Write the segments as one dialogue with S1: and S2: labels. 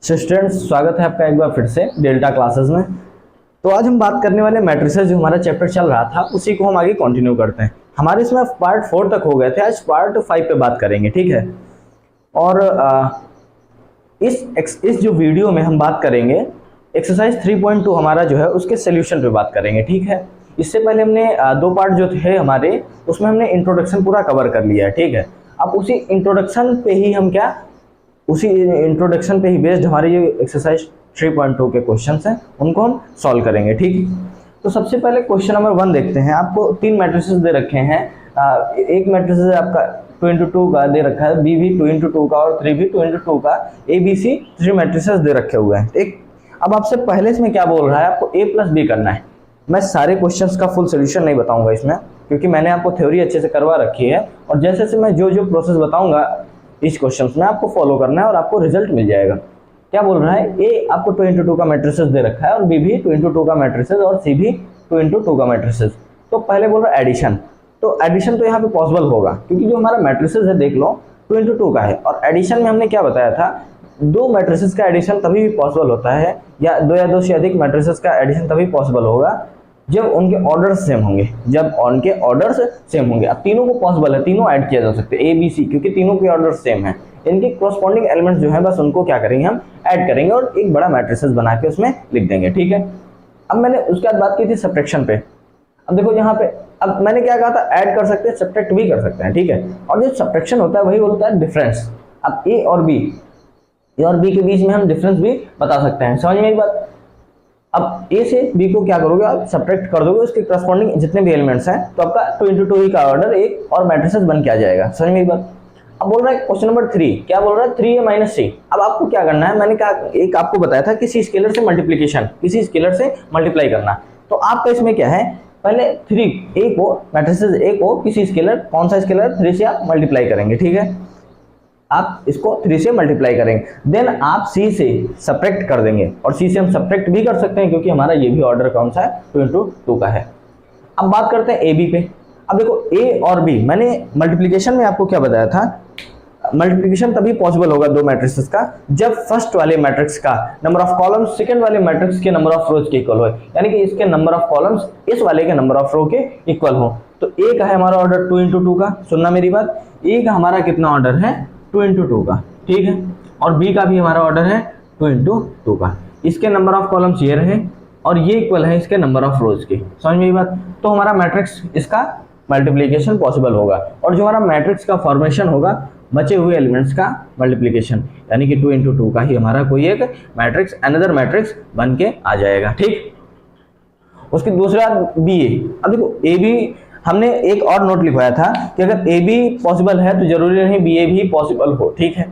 S1: Students, स्वागत है आपका एक बार फिर से डेल्टा क्लासेस में। तो आज हम बात करने वाले मैट्रिसेस, जो हमारा चैप्टर चल रहा था उसी को हम आगे कंटिन्यू करते हैं। हमारे इसमें पार्ट 4 तक हो गए थे, आज पार्ट 5 पे बात करेंगे, ठीक है। और इस जो वीडियो में हम बात करेंगे एक्सरसाइज 3.2 हमारा जो है उसके सोल्यूशन पे बात करेंगे, ठीक है। इससे पहले हमने दो पार्ट जो थे हमारे, उसमें हमने इंट्रोडक्शन पूरा कवर कर लिया है, ठीक है। अब उसी इंट्रोडक्शन पे ही बेस्ड हमारे ये एक्सरसाइज 3.2 के क्वेश्चंस हैं, उनको हम सॉल्व करेंगे, ठीक। तो सबसे पहले क्वेश्चन नंबर 1 देखते हैं। आपको 3 मैट्रिसेस दे रखे हैं। एक मैट्रिस आपका 2x2 का दे रखा है, बी भी 2x2 का और 3 भी 2x2 का, ए बी सी 3 मैट्रिसेस दे रखे हुए हैं, ठीक। अब आपसे पहले इसमें क्या बोल रहा है, आपको a प्लस बी करना है। मैं सारे क्वेश्चंस का फुल सोल्यूशन नहीं बताऊंगा इसमें, क्योंकि मैंने आपको थ्योरी अच्छे से करवा रखी है, और जैसे जैसे मैं जो प्रोसेस बताऊंगा इस क्वेश्चंस में आपको फॉलो करना है और आपको रिजल्ट मिल जाएगा। क्या बोल रहा है, ए आपको 2x2 का मैट्रिसेस दे रखा है और बी भी 2x2 का मैट्रिसेस और सी भी 2x2 का मैट्रिसेस। तो पहले बोल रहा है एडिशन, तो एडिशन तो यहाँ पे पॉसिबल होगा, क्योंकि जो हमारा मैट्रिसेस है देख लो 2x2 का है, और एडिशन में हमने क्या बताया था, दो मैट्रिसेस का एडिशन तभी भी पॉसिबल होता है, या दो से अधिक मैट्रिसेस का एडिशन तभी पॉसिबल होगा जब उनके ऑर्डर्स सेम होंगे, अब तीनों को पॉसिबल है, तीनों ऐड किया जा सकते हैं ए बी सी, क्योंकि तीनों के ऑर्डर सेम है। इनके कॉरस्पॉन्डिंग एलिमेंट्स जो है बस उनको क्या करेंगे, हम ऐड करेंगे और एक बड़ा मैट्रिसेस बना के उसमें लिख देंगे, ठीक है। अब मैंने उसके बाद बात की थी सब्ट्रैक्शन पे। अब देखो यहाँ पे, अब मैंने क्या कहा था, ऐड कर सकते हैं, सब्ट्रैक्ट भी कर सकते हैं, ठीक है। और जो सब्ट्रैक्शन होता है वही होता है डिफरेंस। अब ए और बी के बीच में हम डिफरेंस भी बता सकते हैं, समझ में एक बात। अब ए से बी को क्या करोगे, आप सब्ट्रैक्ट कर दोगे, उसके करस्पॉन्डिंग जितने भी एलिमेंट्स हैं, तो आपका 2x2 ही का ऑर्डर एक और मैट्रिसेस बन के आ जाएगा, समझ में एक बात। अब बोल रहा है क्वेश्चन नंबर 3, क्या बोल रहा है, 3a माइनस सी। अब आपको क्या करना है, मैंने कहा एक आपको बताया था किसी स्केलर से मल्टीप्लिकेशन, किसी स्केलर से मल्टीप्लाई करना। तो आपका इसमें क्या है, पहले 3a को, मैट्रिसेस a को किसी स्केलर, कौन सा स्केलर, 3 से आप मल्टीप्लाई करेंगे, ठीक है। आप इसको 3 से मल्टीप्लाई करेंगे, देन आप c से सब्ट्रैक्ट कर देंगे, और c से हम सब्ट्रैक्ट भी कर सकते हैं, क्योंकि हमारा ये भी ऑर्डर कौन सा है, 2x2 का है। अब बात करते हैं ab पे। अब देखो a और b, मैंने मल्टीप्लिकेशन में आपको क्या बताया था, मल्टीप्लिकेशन तभी पॉसिबल होगा दो मैट्रिसेस का जब फर्स्ट वाले मैट्रिक्स का नंबर ऑफ कॉलम्स सेकंड वाले मैट्रिक्स के नंबर ऑफ रोज के इक्वल हो, यानी कि इसके नंबर ऑफ कॉलम्स इस वाले के नंबर ऑफ रो के इक्वल हो। तो a का है हमारा ऑर्डर 2x2 का, सुनना मेरी बात, a का हमारा कितना ऑर्डर है, 2x2 का, ठीक है। और b का भी हमारा ऑर्डर है 2x2 का। इसके नंबर ऑफ कॉलम्स ये रहे और ये इक्वल है इसके नंबर ऑफ रोज के, समझ में ये बात। तो हमारा मैट्रिक्स इसका मल्टीप्लिकेशन पॉसिबल होगा, और जो हमारा मैट्रिक्स का फॉर्मेशन होगा बचे हुए एलिमेंट्स का मल्टीप्लिकेशन, यानी कि 2x2 का ही हमारा कोई एक मैट्रिक्स, अनदर मैट्रिक्स बन के आ जाएगा, ठीक। उसके दूसरा बी ए। अब देखो ए बी, हमने एक और नोट लिखवाया था कि अगर ए बी पॉसिबल है तो जरूरी नहीं बी ए भी पॉसिबल हो, ठीक है।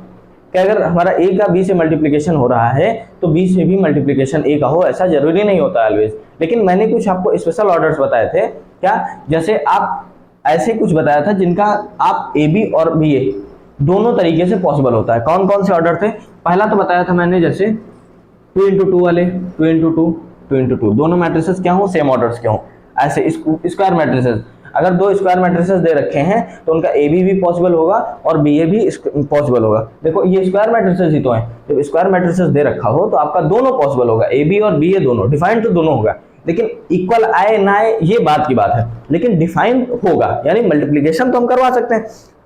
S1: कि अगर हमारा ए का बी से मल्टीप्लिकेशन हो रहा है तो बी से भी मल्टीप्लिकेशन ए का हो, ऐसा जरूरी नहीं होता ऑलवेज। लेकिन मैंने कुछ आपको स्पेशल ऑर्डर्स बताए थे, क्या, जैसे आप ऐसे कुछ बताया था जिनका आप ए बी और बी ए दोनों तरीके से पॉसिबल होता है। कौन कौन से ऑर्डर थे, पहला तो बताया था मैंने, जैसे 2x2 वाले, 2x2 दोनों मैट्रिसेस क्या हो, सेम ऑर्डर्स के हो। ऐसे स्क्वायर मैट्रिसेस, अगर दो स्क्वायर मैट्रिसेस दे रखे हैं तो उनका ए बी भी पॉसिबल होगा और बी ए भी पॉसिबल होगा। देखो ये स्क्वायर मैट्रिसेस ही तो हैं, जब स्क्वायर मैट्रिसेस दे रखा हो तो आपका दोनों पॉसिबल होगा, ए बी और बी ए दोनों। डिफाइन तो दोनों होगा, लेकिन इक्वल आए ना आए ये बात की बात है, लेकिन डिफाइन होगा, यानी मल्टीप्लिकेशन तो हम करवा सकते हैं।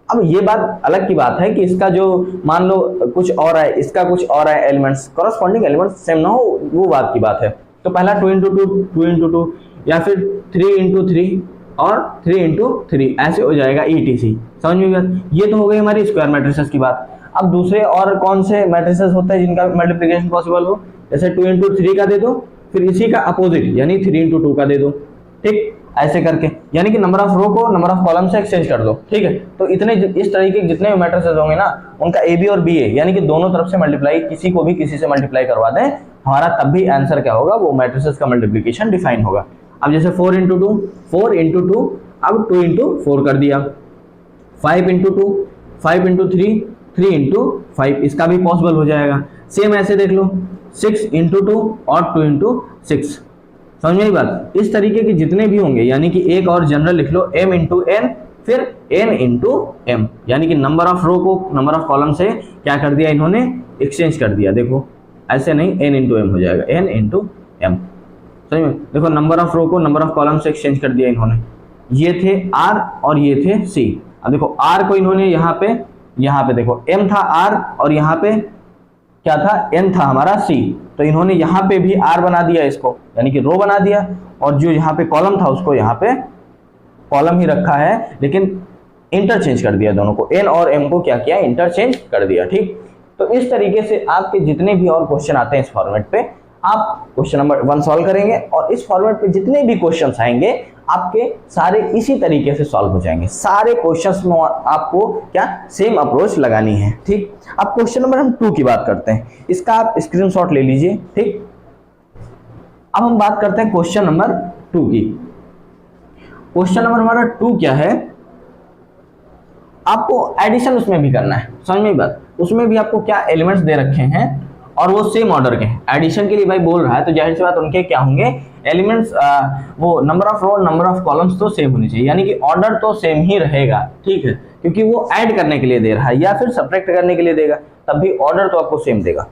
S1: अब ये बात अलग की बात है कि इसका जो मान लो कुछ और है, इसका कुछ और है, एलिमेंट्स कॉरस्पॉन्डिंग एलिमेंट्स सेम ना हो, वो बात की बात है। तो पहला 2x2 या फिर 3x3 और 3x3 ऐसे हो जाएगा ETC, समझ में गया। ये तो हो गई हमारी स्क्वायर मैट्रिसेस की बात। अब दूसरे और कौन से मैट्रिसेस होते हैं जिनका मल्टीप्लिकेशन पॉसिबल हो, जैसे 2x3 का दे दो, फिर इसी का अपोजिट यानी 3x2 का दे दो, ठीक, ऐसे करके, यानी कि नंबर ऑफ रो को नंबर ऑफ कॉलम से एक्सचेंज कर दो, ठीक है। तो इतने इस तरीके के जितने भी मैट्रिसेस होंगे ना, उनका ए बी और बी ए, यानी कि दोनों तरफ से मल्टीप्लाई, किसी को भी किसी से मल्टीप्लाई करवा दें, हमारा तब भी आंसर क्या होगा, वो मैट्रिसेस का मल्टीप्लिकेशन डिफाइन होगा। अब जैसे 4x2, अब 2x4 कर दिया, 5x2, 5x3, 3x5, इसका भी पॉसिबल हो जाएगा। सेम ऐसे देख लो 6x2 और 2x6, समझ में ये बात। इस तरीके के जितने भी होंगे, यानी कि एक और जनरल लिख लो m इंटू n, फिर n इंटू m, यानी कि नंबर ऑफ रो को नंबर ऑफ कॉलम से क्या कर दिया इन्होंने, एक्सचेंज कर दिया। देखो ऐसे नहीं, n इंटू एम हो जाएगा, n इंटू एम। समझ में? देखो नंबर ऑफ रो को नंबर ऑफ कॉलम से एक्सचेंज कर दिया इन्होंने, ये थे r और ये थे c। अब देखो r को इन्होंने यहाँ पे देखो m था r और यहाँ पे क्या था, n था हमारा c, तो इन्होंने यहाँ पे भी r बना दिया इसको, यानी कि रो बना दिया, और जो यहाँ पे कॉलम था उसको यहाँ पे कॉलम ही रखा है, लेकिन इंटरचेंज कर दिया दोनों को, n और m को क्या किया, इंटरचेंज कर दिया। ठीक, तो इस तरीके से आपके जितने भी और क्वेश्चन आते हैं इस फॉर्मेट पे, आप क्वेश्चन नंबर 1 सॉल्व करेंगे, और इस फॉर्मेट पे जितने भी क्वेश्चंस आएंगे आपके सारे इसी तरीके से सॉल्व हो जाएंगे। सारे क्वेश्चंस में आपको क्या सेम अप्रोच लगानी है। ठीक, अब क्वेश्चन नंबर हम 2 की बात करते हैं, इसका आप स्क्रीनशॉट ले लीजिए। ठीक, अब हम बात करते हैं क्वेश्चन नंबर 2 की। क्वेश्चन नंबर हमारा 2 क्या है, आपको एडिशन उसमें भी करना है, समझ में बात, उसमें भी आपको क्या एलिमेंट्स दे रखे हैं और वो सेम ऑर्डर के हैं। एडिशन के लिए भाई बोल रहा है तो जाहिर सी बात उनके क्या होंगे एलिमेंट्स, वो number of row number of columns तो सेम होनी चाहिए, यानी कि ऑर्डर तो सेम ही रहेगा। ठीक है, क्योंकि वो ऐड करने के लिए दे रहा है या फिर सब्ट्रैक्ट करने के लिए देगा, तब भी ऑर्डर तो आपको सेम देगा।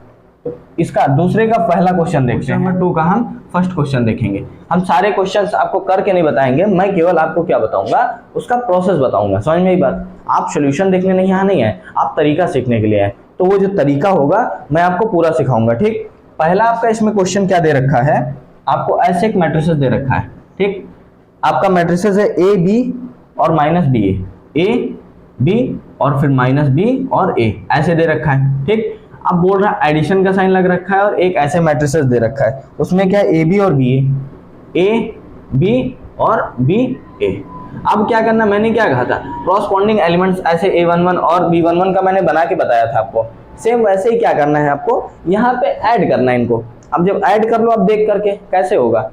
S1: इसका दूसरे का पहला क्वेश्चन देखते हैं, नंबर 2 का हम फर्स्ट क्वेश्चन देखेंगे। हम सारे क्वेश्चंस आपको करके नहीं बताएंगे, मैं केवल आपको क्या बताऊंगा, उसका प्रोसेस बताऊंगा। समझ में ये बात, आप सॉल्यूशन देखने नहीं यहाँ नहीं है, आप तरीका सीखने के लिए आए, तो वो जो तरीका होगा मैं आपको पूरा सिखाऊंगा। ठीक, पहला आपका इसमें क्वेश्चन क्या दे रखा है, आपको ऐसे एक मैट्रिसेस दे रखा है। ठीक, आपका मैट्रिसेस है ए बी और माइनस बी, ए बी और फिर माइनस बी और ए, ऐसे दे रखा है। ठीक, अब बोल रहा है एडिशन का साइन लग रखा है और एक ऐसे मैट्रिसेस दे रखा है, उसमें क्या है ए बी और बी, ए बी और बी ए। अब क्या करना, मैंने क्या कहा था, कॉरस्पॉन्डिंग एलिमेंट्स ऐसे A11 और B11 का मैंने बना के बताया था आपको, सेम वैसे ही क्या करना है आपको यहाँ पे ऐड करना है इनको। अब जब ऐड कर लो आप देख करके कैसे होगा,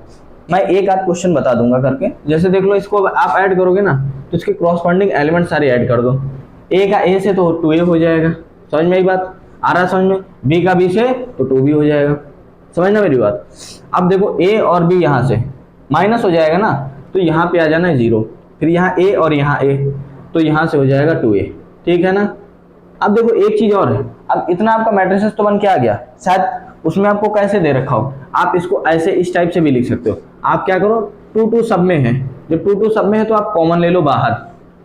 S1: मैं एक आध क्वेश्चन बता दूंगा करके। जैसे देख लो, इसको आप ऐड करोगे ना तो इसके कॉरस्पॉन्डिंग एलिमेंट सारे ऐड कर दो, ए का ए से तो 2a हो जाएगा, समझ में ये बात आ रहा है समझ में, बी का बी से तो 2b हो जाएगा, समझना मेरी बात। अब देखो a और b यहाँ से माइनस हो जाएगा ना, तो यहाँ पे आ जाना है 0, फिर यहाँ a और यहाँ a, तो यहाँ से हो जाएगा 2a। ठीक है ना। अब देखो एक चीज और है, अब इतना आपका मैट्रिसेस तो बन के आ गया, शायद उसमें आपको कैसे दे रखा हो, आप इसको ऐसे इस टाइप से भी लिख सकते हो। आप क्या करो, 2 सब में है, जब 2 सब में है तो आप कॉमन ले लो बाहर,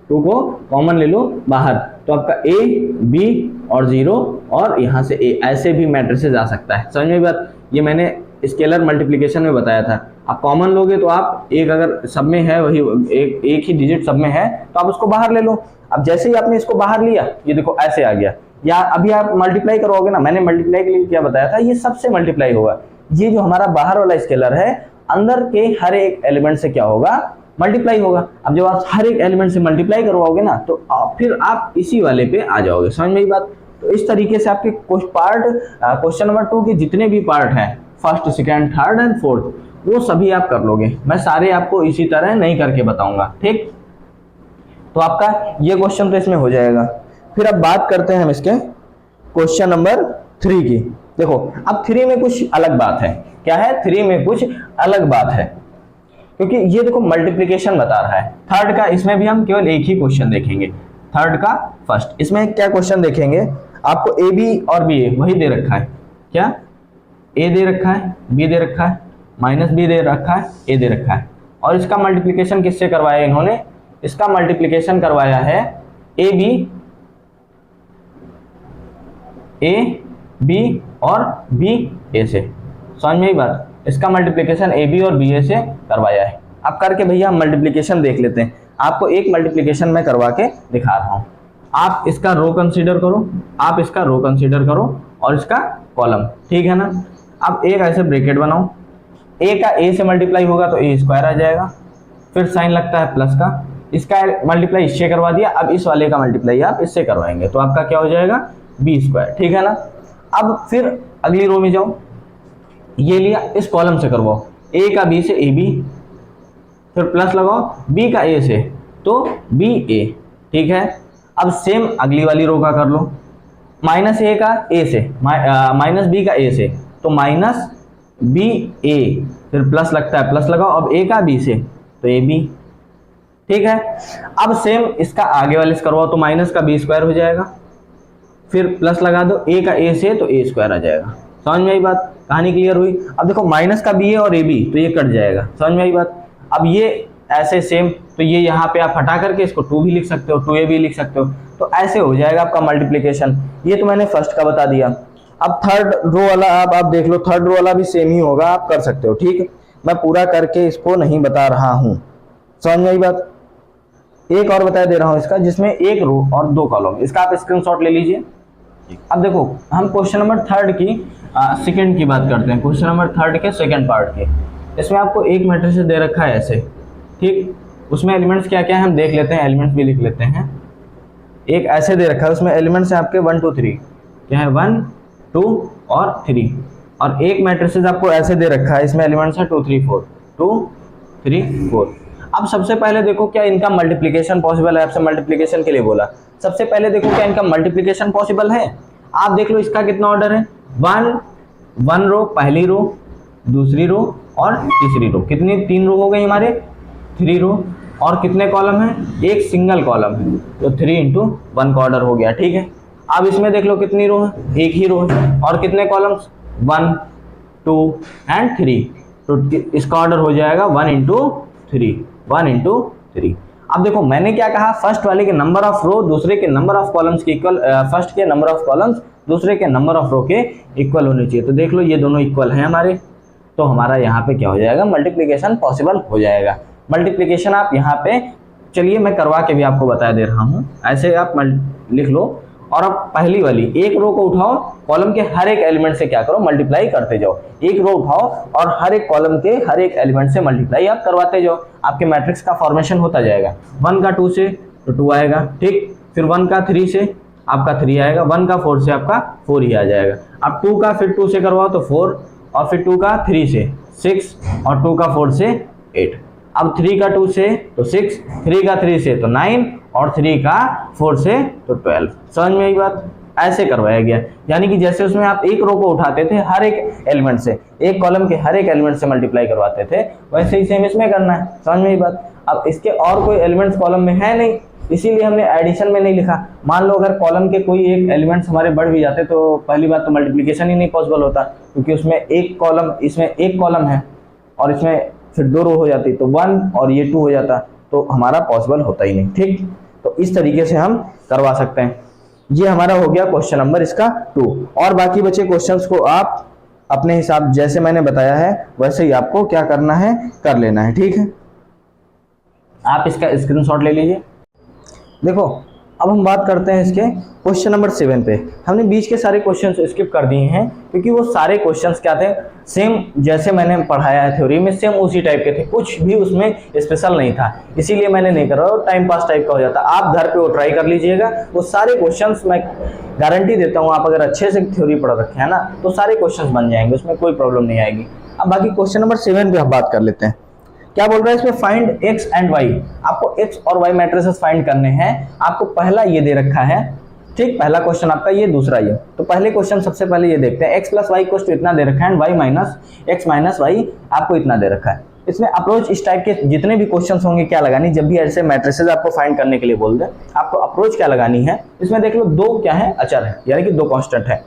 S1: 2 को कॉमन ले लो बाहर, तो आपका a b और 0 और यहाँ से a, ऐसे भी मैट्रिसेस आ सकता है। समझ में बात, ये मैंने स्केलर मल्टीप्लिकेशन में बताया था। आप कॉमन लोगे तो आप एक अगर सब में है वही एक ही डिजिट सब में है तो आप उसको बाहर ले लो। अब जैसे ही आपने इसको बाहर लिया, ये देखो ऐसे आ गया, या अभी आप मल्टीप्लाई करोगे ना, मैंने मल्टीप्लाई के लिए क्या बताया था, ये सबसे मल्टीप्लाई होगा। ये जो हमारा बाहर वाला स्केलर है, अंदर के हर एक एलिमेंट से क्या होगा, मल्टीप्लाई होगा। अब जब आप हर एक एलिमेंट से मल्टीप्लाई करवाओगे ना तो फिर आप इसी वाले पे आ जाओगे। समझ में ये बात। तो इस तरीके से आपके क्वेश्चन नंबर 2 के जितने भी पार्ट हैं, first second third and fourth, वो सभी आप कर लोगे। मैं सारे आपको इसी तरह नहीं करके बताऊंगा। ठीक, तो आपका ये क्वेश्चन तो इसमें हो जाएगा। फिर अब बात करते हैं हम इसके क्वेश्चन नंबर 3 की। देखो अब 3 में कुछ अलग बात है। क्या है, 3 में कुछ अलग बात है, क्योंकि ये देखो मल्टीप्लिकेशन बता रहा है। थर्ड का इसमें भी हम केवल एक ही क्वेश्चन देखेंगे, थर्ड का फर्स्ट। इसमें क्या क्वेश्चन देखेंगे, आपको ए बी और बी ए वही दे रखा है। क्या, ए दे रखा है, बी दे रखा है, माइनस बी दे रखा है, ए दे रखा है, और इसका मल्टीप्लिकेशन किससे करवाया इन्होंने, इसका मल्टीप्लिकेशन करवाया है ए बी और बी ए से। समझ में ही बात, इसका मल्टीप्लिकेशन ए बी और बी ए से करवाया है। अब करके भैया हम मल्टीप्लिकेशन देख लेते हैं। आपको एक मल्टीप्लिकेशन मैं करवा के दिखा रहा हूँ। आप इसका रो कंसीडर करो, आप इसका रो कंसीडर करो और इसका कॉलम, ठीक है ना। अब एक ऐसे ब्रैकेट बनाओ, ए का ए से मल्टीप्लाई होगा तो ए स्क्वायर आ जाएगा, फिर साइन लगता है प्लस का, इसका मल्टीप्लाई इससे करवा दिया, अब इस वाले का मल्टीप्लाई आप इससे करवाएंगे तो आपका क्या हो जाएगा, बी स्क्वायर। ठीक है ना। अब फिर अगली रो में जाओ, ये लिया, इस कॉलम से करवाओ, ए का बी से ए बी, फिर प्लस लगाओ बी का ए से तो बी ए। ठीक है। अब सेम अगली वाली रो का कर लो, माइनस ए का ए से, माइनस बी का ए से तो माइनस बी ए, फिर प्लस लगता है प्लस लगाओ, अब ए का बी से तो ए बी। ठीक है। अब सेम इसका आगे वाले से करवाओ तो माइनस का बी स्क्वायर हो जाएगा, फिर प्लस लगा दो ए का ए से तो ए स्क्वायर आ जाएगा। समझ में आई बात, कहानी क्लियर हुई। अब देखो माइनस का बी है और ए बी, तो ये कट जाएगा, समझ में आई बात। अब ये ऐसे सेम, तो ये यहाँ पे आप हटा करके इसको 2 भी लिख सकते हो, 2a भी लिख सकते हो, तो ऐसे हो जाएगा आपका मल्टीप्लीकेशन। ये तो मैंने फर्स्ट का बता दिया। अब थर्ड रो वाला आप देख लो, थर्ड रो वाला भी सेम ही होगा, आप कर सकते हो, ठीक है। मैं पूरा करके इसको नहीं बता रहा हूं, समझ में आई बात। एक और बता दे रहा हूं इसका, जिसमें एक रो और 2 कॉलम, इसका आप स्क्रीनशॉट ले लीजिए। अब देखो हम क्वेश्चन नंबर थर्ड की सेकंड की बात करते हैं, क्वेश्चन नंबर थर्ड के सेकंड पार्ट के। इसमें आपको एक मैट्रिक्स दे रखा है ऐसे, ठीक, उसमें एलिमेंट्स क्या क्या है हम देख लेते हैं, एलिमेंट्स भी लिख लेते हैं। एक ऐसे दे रखा है, उसमें एलिमेंट्स है आपके 1 2 3, क्या है 1 2 और 3, और एक मैट्रिक्स आपको ऐसे दे रखा है, इसमें एलिमेंट्स है 2 3 4 2 3 4। अब सबसे पहले देखो क्या इनका मल्टीप्लिकेशन पॉसिबल है, आपसे मल्टीप्लिकेशन के लिए बोला। सबसे पहले देखो क्या इनका मल्टीप्लिकेशन पॉसिबल है। आप देख लो इसका कितना ऑर्डर है, 1 रो, पहली रो, दूसरी रो और तीसरी रो, कितनी 3 रो हो गई हमारे, 3 रो, और कितने कॉलम है, एक सिंगल कॉलम है, तो 3 × 1 का ऑर्डर हो गया, ठीक है। अब इसमें देख लो कितनी रो है, एक ही रो है, और कितने कॉलम्स 1 2 एंड 3, तो इसका ऑर्डर हो जाएगा 1 × 3, 1 × 3। अब देखो मैंने क्या कहा, फर्स्ट वाले के नंबर ऑफ रो दूसरे के नंबर ऑफ कॉलम्स के इक्वल, फर्स्ट के नंबर ऑफ कॉलम्स दूसरे के नंबर ऑफ रो के इक्वल होने चाहिए। तो देख लो ये दोनों इक्वल हैं हमारे, तो हमारा यहाँ पे क्या हो जाएगा, मल्टीप्लिकेशन पॉसिबल हो जाएगा। मल्टीप्लिकेशन आप यहाँ पे, चलिए मैं करवा के भी आपको बता दे रहा हूँ, ऐसे आप लिख लो। और अब पहली वाली, एक रो को उठाओ, कॉलम के हर एक एलिमेंट से क्या करो, मल्टीप्लाई करते जाओ। एक रो उठाओ और हर एक कॉलम के हर एक एलिमेंट से मल्टीप्लाई आप करवाते जाओ, आपके मैट्रिक्स का फॉर्मेशन होता जाएगा। 1 का 2 से तो 2 आएगा, ठीक, फिर 1 का 3 से आपका 3 आएगा, 1 का 4 से आपका 4 ही आ जाएगा। अब 2 का फिर 2 से करवाओ तो 4, और फिर 2 का 3 से 6, और 2 का 4 से 8। अब 3 का 2 से तो 6, 3 का 3 से तो 9, और 3 का 4 से तो 12। समझ में आई बात, ऐसे करवाया गया। यानी कि जैसे उसमें आप एक रो को उठाते थे हर एक एलिमेंट से, एक कॉलम के हर एक एलिमेंट से मल्टीप्लाई करवाते थे, वैसे ही सेम इसमें करना है। समझ में आई बात। अब इसके और कोई एलिमेंट्स कॉलम में है नहीं, इसीलिए हमने एडिशन में नहीं लिखा। मान लो अगर कॉलम के कोई एक एलिमेंट्स हमारे बढ़ भी जाते तो पहली बात तो मल्टीप्लिकेशन ही नहीं पॉसिबल होता, क्योंकि उसमें एक कॉलम, इसमें एक कॉलम है और इसमें फिर 2 रो हो जाती, तो 1 और ये 2 हो जाता, तो हमारा पॉसिबल होता ही नहीं, ठीक। तो इस तरीके से हम करवा सकते हैं। ये हमारा हो गया क्वेश्चन नंबर इसका 2। और बाकी बचे क्वेश्चंस को आप अपने हिसाब, जैसे मैंने बताया है वैसे ही आपको क्या करना है, कर लेना है, ठीक है। आप इसका स्क्रीनशॉट ले लीजिए। देखो अब हम बात करते हैं इसके क्वेश्चन नंबर 7 पे। हमने बीच के सारे क्वेश्चंस स्किप कर दिए हैं, क्योंकि वो सारे क्वेश्चंस क्या थे, सेम जैसे मैंने पढ़ाया है थ्योरी में, सेम उसी टाइप के थे, कुछ भी उसमें स्पेशल नहीं था, इसीलिए मैंने नहीं करा, और टाइम पास टाइप का हो जाता। आप घर पे वो ट्राई कर लीजिएगा, वो सारे क्वेश्चंस मैं गारंटी देता हूँ, आप अगर अच्छे से थ्योरी पढ़ रखे हैं ना तो सारे क्वेश्चंस बन जाएंगे, उसमें कोई प्रॉब्लम नहीं आएगी। अब बाकी क्वेश्चन नंबर 7 पे हम बात कर लेते हैं। क्या बोल रहा है इसमें, फाइंड x एंड y। आपको x और y मैट्रिसेस फाइंड करने हैं। आपको पहला ये दे रखा है, ठीक, पहला क्वेश्चन आपका ये, दूसरा ये। तो पहले क्वेश्चन सबसे पहले ये देखते हैं, x + y = इतना दे रखा है, y - x - y आपको इतना दे रखा है। इसमें अप्रोच इस टाइप के जितने भी क्वेश्चंस होंगे क्या लगानी, जब भी ऐसे मैट्रिसेस आपको फाइंड करने के लिए बोल दे, आपको अप्रोच क्या लगानी है। इसमें देख लो 2 क्या है, अचर है, यानी कि 2 कांस्टेंट है।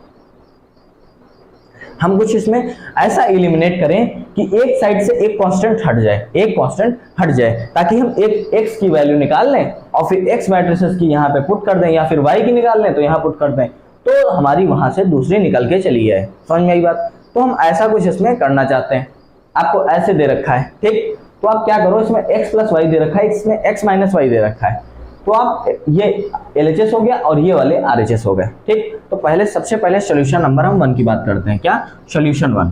S1: हम कुछ इसमें ऐसा एलिमिनेट करें कि एक साइड से एक कांस्टेंट हट जाए, एक कांस्टेंट हट जाए, ताकि हम एक x की वैल्यू निकाल लें और फिर x मैट्रिसेस की यहाँ पे पुट कर दें, या फिर y की निकाल लें तो यहाँ पुट कर दें, तो हमारी वहां से दूसरी निकल के चली जाए। समझ में आई बात। तो हम ऐसा कुछ इसमें करना चाहते हैं। आपको ऐसे दे रखा है, ठीक, तो आप क्या करो, इसमें x + y दे रखा है, इसमें x - y दे रखा है, तो आप ये LHS हो गया और ये वाले RHS हो गए, ठीक। तो पहले सबसे पहले सॉल्यूशन नंबर हम 1 की बात करते हैं। क्या, सॉल्यूशन 1।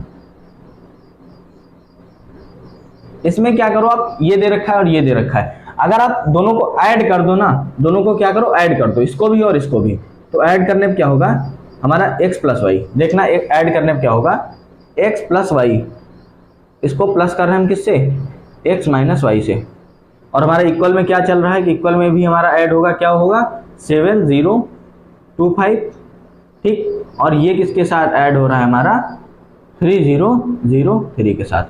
S1: इसमें क्या करो, आप ये दे रखा है और ये दे रखा है, अगर आप दोनों को ऐड कर दो ना, दोनों को क्या करो, ऐड कर दो, इसको भी और इसको भी। तो ऐड करने पे क्या होगा हमारा x + y, देखना एक ऐड करने पे क्या होगा, x + y, इसको प्लस कर रहे हैं हम किससे, x - y से, और हमारा इक्वल में क्या चल रहा है कि इक्वल में भी हमारा ऐड होगा, क्या होगा 7025, ठीक, और ये किसके साथ ऐड हो रहा है हमारा 3003 के साथ,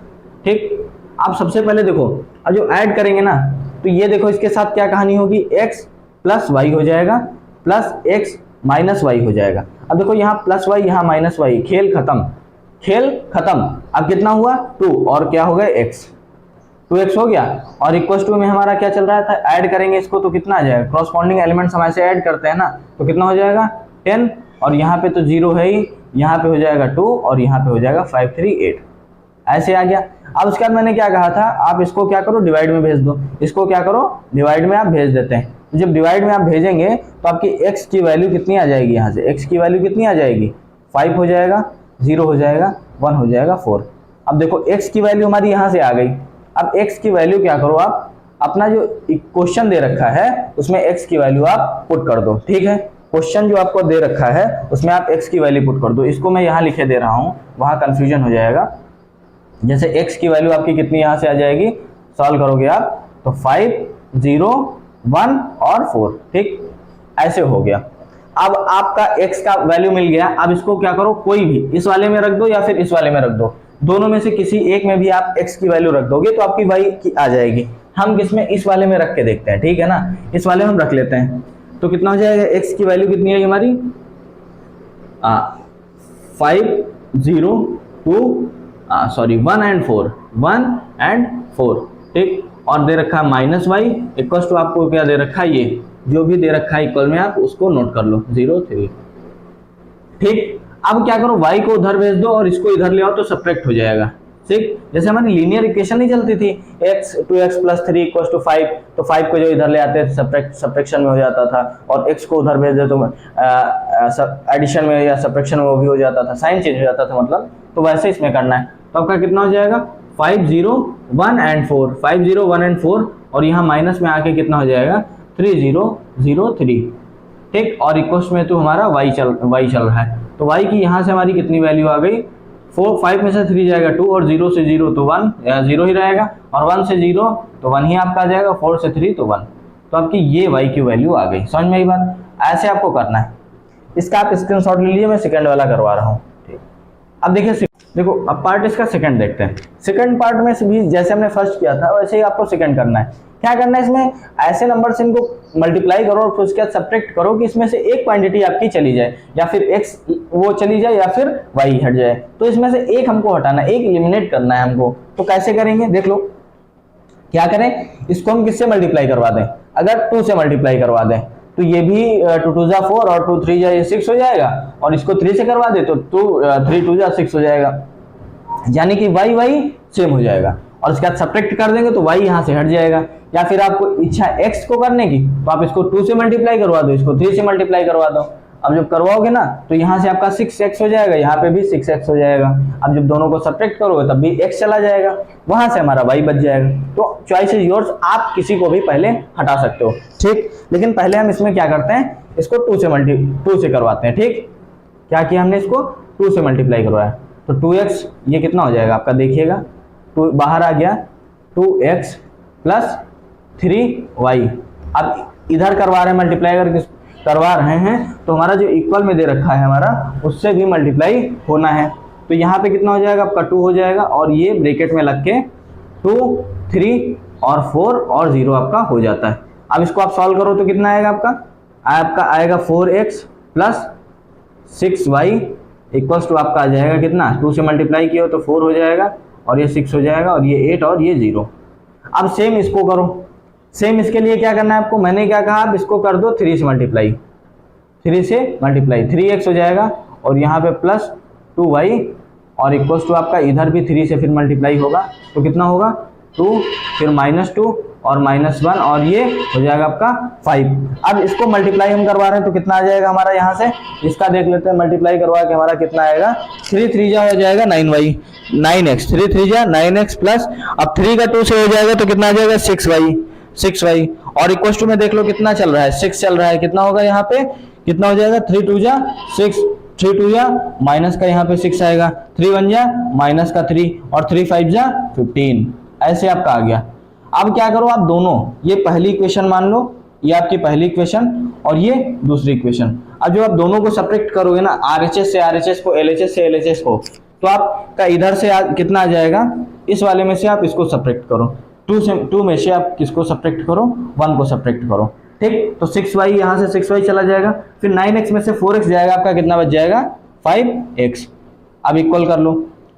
S1: ठीक। आप सबसे पहले देखो, अब जो ऐड करेंगे ना, तो ये देखो इसके साथ क्या कहानी होगी, x + y हो जाएगा, प्लस x - y हो जाएगा। अब देखो यहाँ +y यहाँ -y, खेल खत्म, खेल खत्म। अब कितना हुआ 2 और क्या हो गया x, 2x हो गया और इक्वल टू में हमारा क्या चल रहा था, ऐड करेंगे इसको तो कितना आ जाएगा, कॉरस्पॉन्डिंग एलिमेंट्स हम ऐसे ऐड करते हैं ना, तो कितना हो जाएगा 10 और यहाँ पे तो 0 है ही, यहाँ पे हो जाएगा 2 और यहाँ पे हो जाएगा 5 3 8, ऐसे आ गया। अब उसके बाद मैंने क्या कहा था, आप इसको क्या करो डिवाइड में भेज दो, इसको क्या करो डिवाइड में आप भेज देते हैं। तो जब डिवाइड में आप भेजेंगे तो आपकी x की वैल्यू कितनी आ जाएगी, यहाँ से x की वैल्यू कितनी आ जाएगी, 5 हो जाएगा, 0 हो जाएगा, 1 हो जाएगा 4। अब देखो x की वैल्यू हमारी यहाँ से आ गई। अब x की वैल्यू क्या करो, आप अपना जो क्वेश्चन दे रखा है उसमें x की वैल्यू आप पुट कर दो, ठीक है। क्वेश्चन जो आपको दे रखा है उसमें आप x की वैल्यू पुट कर दो। इसको मैं यहाँ लिखे दे रहा हूँ, वहाँ कंफ्यूजन हो जाएगा। जैसे x की वैल्यू आपकी कितनी यहाँ से आ जाएगी, सॉल्व करोगे आप तो 5 0 1 और 4, ठीक, ऐसे हो गया। अब आपका x का वैल्यू मिल गया। अब इसको क्या करो, कोई भी इस वाले में रख दो या फिर इस वाले में रख दो, दोनों में से किसी एक में भी आप x की वैल्यू रख दोगे तो आपकी y की आ जाएगी। हम किसमें, इस वाले में रख के देखते हैं, ठीक है ना, इस वाले में हम रख लेते हैं। तो कितना हो जाएगा, x की वैल्यू कितनी है हमारी 5 0 2 1 एंड 4, 1 एंड 4, ठीक। और दे रखा है माइनस वाई इक्वल टू, आपको क्या दे रखा है, ये जो भी दे रखा है इक्वल में आप उसको नोट कर लो 0 3, ठीक। अब क्या करो, y को उधर भेज दो और इसको इधर ले आओ तो सब्ट्रैक्ट हो जाएगा, ठीक। जैसे हमारी लीनियर इक्वेशन नहीं चलती थी, x 2x + 3 = 5, तो 5 को जो इधर ले आते सब्ट्रैक्शन में हो जाता था, और x को उधर भेज दे तो एडिशन में या सब्ट्रैक्शन में वो भी हो जाता था, साइन चेंज हो जाता था मतलब। तो वैसे इसमें करना है। तो आपका कितना हो जाएगा 5 0 1 एंड 4, 5 0 1 एंड 4, और यहाँ माइनस में आके कितना हो जाएगा 3 0 0 3, ठीक। और इक्वल्स में तो हमारा y चल रहा है, तो y की यहाँ से हमारी कितनी वैल्यू आ गई, 5 में से 3 जाएगा 2, और 0 से 0 तो 1, 0 ही रहेगा, और 1 से 0 तो 1 ही आपका आ जाएगा, 4 से 3 तो 1। तो आपकी ये y की वैल्यू आ गई। समझ में आई बात, ऐसे आपको करना है। इसका आप स्क्रीनशॉट ले लीजिए, मैं सेकंड वाला करवा रहा हूँ, ठीक। अब देखिए, देखो अब पार्ट इसका सेकंड देखते हैं। सेकंड पार्ट में भी जैसे हमने फर्स्ट किया था वैसे ही आपको सेकंड करना है। क्या करना है, इसमें ऐसे नंबर से इनको मल्टीप्लाई करो और फिर उसके बाद सब्ट्रैक्ट करो कि इसमें से एक क्वांटिटी आपकी चली जाए, या फिर x वो चली जाए या फिर y हट जाए। तो इसमें से एक हमको हटाना है, एक एलिमिनेट करना है हमको। तो कैसे करेंगे, देख लो। क्या करें, इसको हम किससे मल्टीप्लाई करवा दें, अगर 2 से मल्टीप्लाई करवा दें तो ये भी 2 2 जा 4 और 2 3 जा 6 हो जाएगा, और इसको 3 से करवा दे तो 3 2 जा 6 हो जाएगा, यानी कि y सेम हो जाएगा। और उसके बाद सब्ट्रैक्ट कर देंगे तो y यहाँ से हट जाएगा। या फिर आपको इच्छा x को करने की तो आप इसको 2 से मल्टीप्लाई करवा दो, इसको 3 से मल्टीप्लाई करवा दो। अब जब करवाओगे ना तो यहाँ से आपका 6x हो जाएगा, यहाँ पे भी 6x हो जाएगा। अब जब दोनों को सब्ट्रैक्ट करोगे तब भी x चला जाएगा, वहां से हमारा y बच जाएगा। तो चॉइस इज योर्स, आप किसी को भी पहले हटा सकते हो, ठीक। लेकिन पहले हम इसमें क्या करते हैं, इसको 2 से करवाते हैं, ठीक। क्या किया हमने, इसको 2 से मल्टीप्लाई करवाया, तो 2x ये कितना हो जाएगा आपका, देखिएगा 2 बाहर आ गया, 2x + 3y। अब इधर करवा रहे हैं मल्टीप्लाई, अगर करवा रहे हैं तो हमारा जो इक्वल में दे रखा है हमारा उससे भी मल्टीप्लाई होना है। तो यहाँ पे कितना हो जाएगा आपका 2 हो जाएगा, और ये ब्रैकेट में लग के 2 3 और 4 और 0 आपका हो जाता है। अब इसको आप सॉल्व करो तो कितना आएगा आपका आएगा 4x + 6y इक्वल्स टू आपका आ जाएगा कितना, 2 से मल्टीप्लाई किया हो तो 4 हो जाएगा, और ये 6 हो जाएगा, और ये 8 और ये 0। अब सेम इसको करो। सेम इसके लिए क्या करना है आपको, मैंने क्या कहा, आप इसको कर दो 3 से मल्टीप्लाई, 3x हो जाएगा, और यहाँ पे प्लस 2y और इक्वल्स टू आपका इधर भी 3 से फिर मल्टीप्लाई होगा, तो कितना होगा 2, फिर -2 और -1, और ये हो जाएगा आपका 5। अब इसको मल्टीप्लाई हम करवा रहे हैं तो कितना आ जाएगा हमारा, यहाँ से इसका देख लेते हैं, मल्टीप्लाई करवा के हमारा कितना आएगा, 3 3 जा हो जाएगा 9x, 3 3 जा 9x प्लस, अब 3 का 2 से हो जाएगा तो कितना आ जाएगा 6y, और इक्वल टू में देख लो कितना चल रहा है, 6 चल रहा है। कितना होगा यहाँ पे, कितना हो जाएगा, 3 2 जा 6, 3 2 जा माइनस का यहाँ पे 6 आएगा, 3 1 जा माइनस का 3, और 3 5 जा 15, ऐसे आपका आ गया। अब क्या करो, आप दोनों, ये पहली इक्वेशन मान लो, ये आपकी पहली इक्वेशन और ये दूसरी इक्वेशन। अब जब आप दोनों को सब्ट्रैक्ट करोगे ना, RHS से RHS को, LHS से LHS को, तो आपका इधर से कितना आ जाएगा, इस वाले में से आप इसको सब्ट्रैक्ट करो, 2 में से आप किसको सब्ट्रैक्ट करो, 1 को सब्ट्रैक्ट करो, ठीक। तो 6y, यहाँ से 6y चला जाएगा, फिर 9x में से 4x जाएगा, आपका कितना बच जाएगा 5x। अब इक्वल कर लो।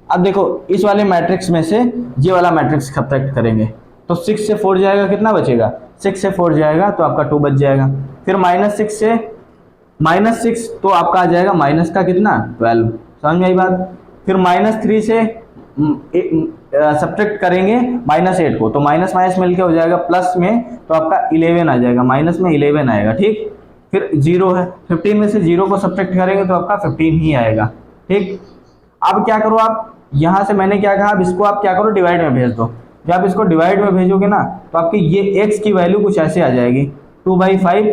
S1: अब देखो इस वाले मैट्रिक्स में से ये वाला मैट्रिक्स सब्ट्रैक्ट करेंगे तो 6 से 4 जाएगा, कितना बचेगा, 6 से 4 जाएगा तो आपका 2 बच जाएगा। फिर -6 से -6 तो आपका आ जाएगा माइनस का कितना 12, समझ में आई बात। फिर -3 से सब्ट्रैक्ट करेंगे -8 को तो माइनस माइनस मिलके हो जाएगा प्लस में, तो आपका 11 आ जाएगा, माइनस में 11 आएगा, ठीक। फिर 0 है, 15 में से 0 को सब्ट्रैक्ट करेंगे तो आपका 15 ही आएगा, ठीक। अब क्या करो आप, यहाँ से मैंने क्या कहा, अब इसको आप क्या करो डिवाइड में भेज दो। जब आप इसको डिवाइड में भेजोगे ना तो आपकी ये x की वैल्यू कुछ ऐसे आ जाएगी 2/5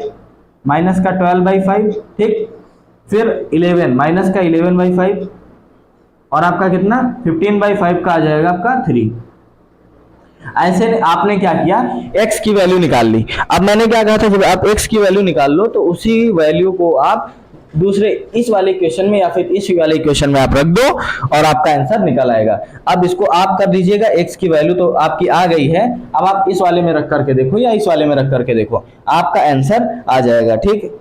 S1: माइनस का 12/5, ठीक। फिर 11 माइनस का 11/5 और आपका कितना 15/5 का आ जाएगा आपका 3। ऐसे आपने क्या किया, x की वैल्यू निकाल ली। अब मैंने क्या कहा था, जब आप x की वैल्यू निकाल लो तो उसी वैल्यू को आप दूसरे इस वाले इक्वेशन में या फिर इस वाले इक्वेशन में आप रख दो और आपका आंसर निकल आएगा। अब इसको आप कर दीजिएगा, x की वैल्यू तो आपकी आ गई है, अब आप इस वाले में रख करके देखो या इस वाले में रख करके देखो, आपका आंसर आ जाएगा, ठीक।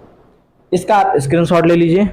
S1: इसका आप स्क्रीनशॉट ले लीजिए।